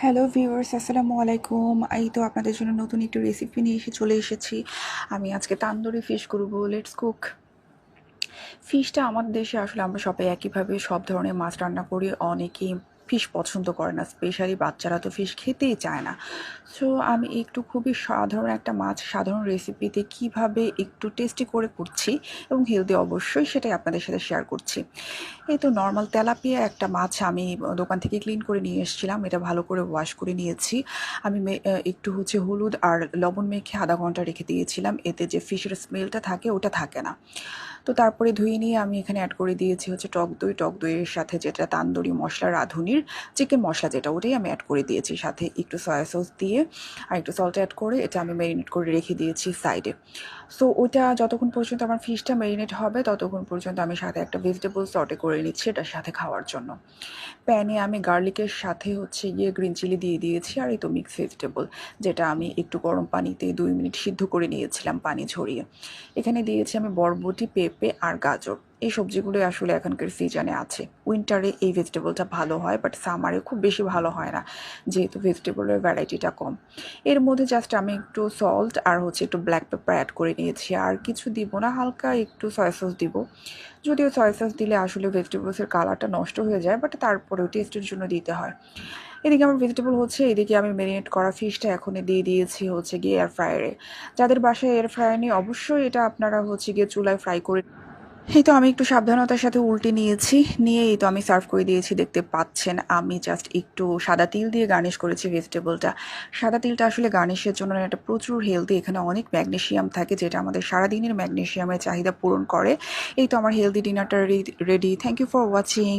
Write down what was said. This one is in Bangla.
হ্যালো ভিউয়ার্স, আসসালামু আলাইকুম। এই তো আপনাদের জন্য নতুন একটি রেসিপি নিয়ে চলে এসেছি। আমি আজকে তান্দুরি ফিশ করব। Let's cook. ফিশটা আমাদের দেশে আসলে আমরা সবাই একইভাবে সব ধরনের মাছ রান্না করি। অনেকেই ফিশ পছন্দ করে না, স্পেশালি বাচ্চারা তো ফিশ খেতেই চায় না। সো আমি একটু খুবই সাধারণ একটা মাছ সাধারণ রেসিপিতে কিভাবে একটু টেস্টি করে করছি এবং হেলদি অবশ্যই, সেটাই আপনাদের সাথে শেয়ার করছি। এই তো নর্মাল তেলাপিয়া একটা মাছ আমি দোকান থেকে ক্লিন করে নিয়ে এসেছিলাম। এটা ভালো করে ওয়াশ করে নিয়েছি। আমি একটু হলুদ আর লবণ মেখে আধা ঘন্টা রেখে দিয়েছিলাম, এতে যে ফিশের স্মেলটা থাকে ওটা থাকে না। তো তারপরে ধুয়ে নিয়ে আমি এখানে অ্যাড করে দিয়েছি টক দই। টক দইয়ের সাথে যেটা তান্দুরি মশলা, রাঁধুনির চিকেন মশলা যেটা, ওটাই আমি অ্যাড করে দিয়েছি। সাথে একটু সয়া সস দিয়ে আর একটু সল্ট অ্যাড করে এটা আমি ম্যারিনেট করে রেখে দিয়েছি সাইডে। সো ওটা যতক্ষণ পর্যন্ত আমার ফিশটা ম্যারিনেট হবে ততক্ষণ পর্যন্ত আমি সাথে একটা ভেজিটেবল সটে করে নিচ্ছি এটার সাথে খাওয়ার জন্য। প্যানে আমি গার্লিকের সাথে গ্রিন চিলি দিয়ে দিয়েছি আর এই তো মিক্স ভেজিটেবল, যেটা আমি একটু গরম পানিতে 2 মিনিট সিদ্ধ করে নিয়েছিলাম পানি ঝরিয়ে। এখানে দিয়েছি আমি বরবটি, পেঁপে আর গাজর। এই সবজিগুলোই আসলে এখনকার সিজনে আছে। উইন্টারে এই ভেজিটেবলটা ভালো হয়, বাট সামারে খুব বেশি ভালো হয় না, যেহেতু ভেজিটেবলের ভ্যারাইটিটা কম। এর মধ্যে জাস্ট আমি একটু সল্ট আর একটু ব্ল্যাক পেপার অ্যাড করে নিয়েছি, আর কিছু দিব না, হালকা একটু সয়া সস দিব। যদিও সয়া সস দিলে আসলে ভেজিটেবলসের কালারটা নষ্ট হয়ে যায়, বাট তারপরেও টেস্টের জন্য দিতে হয়। এদিকে আমার ভেজিটেবল এদিকে আমি ম্যারিনেট করা ফিশটা এখন দিয়ে দিয়েছি এয়ার ফ্রায়ারে। যাদের বাসায় এয়ার ফ্রায়ার নেই, অবশ্যই এটা আপনারা চুলায় ফ্রাই করে। এই তো আমি একটু সাবধানতার সাথে উল্টে নিয়েছি, নিয়ে এই তো আমি সার্ভ করে দিয়েছি। দেখতে পাচ্ছেন আমি জাস্ট একটু সাদা তিল দিয়ে গার্নিশ করেছি ভেজিটেবলটা। সাদা তিলটা আসলে গার্নিশের জন্য এটা প্রচুর হেলদি, এখানে অনেক ম্যাগনেশিয়াম থাকে যেটা আমাদের সারাদিনের ম্যাগনেশিয়ামের চাহিদা পূরণ করে। এই তো আমার হেলদি ডিনারটা ready. Thank you for watching.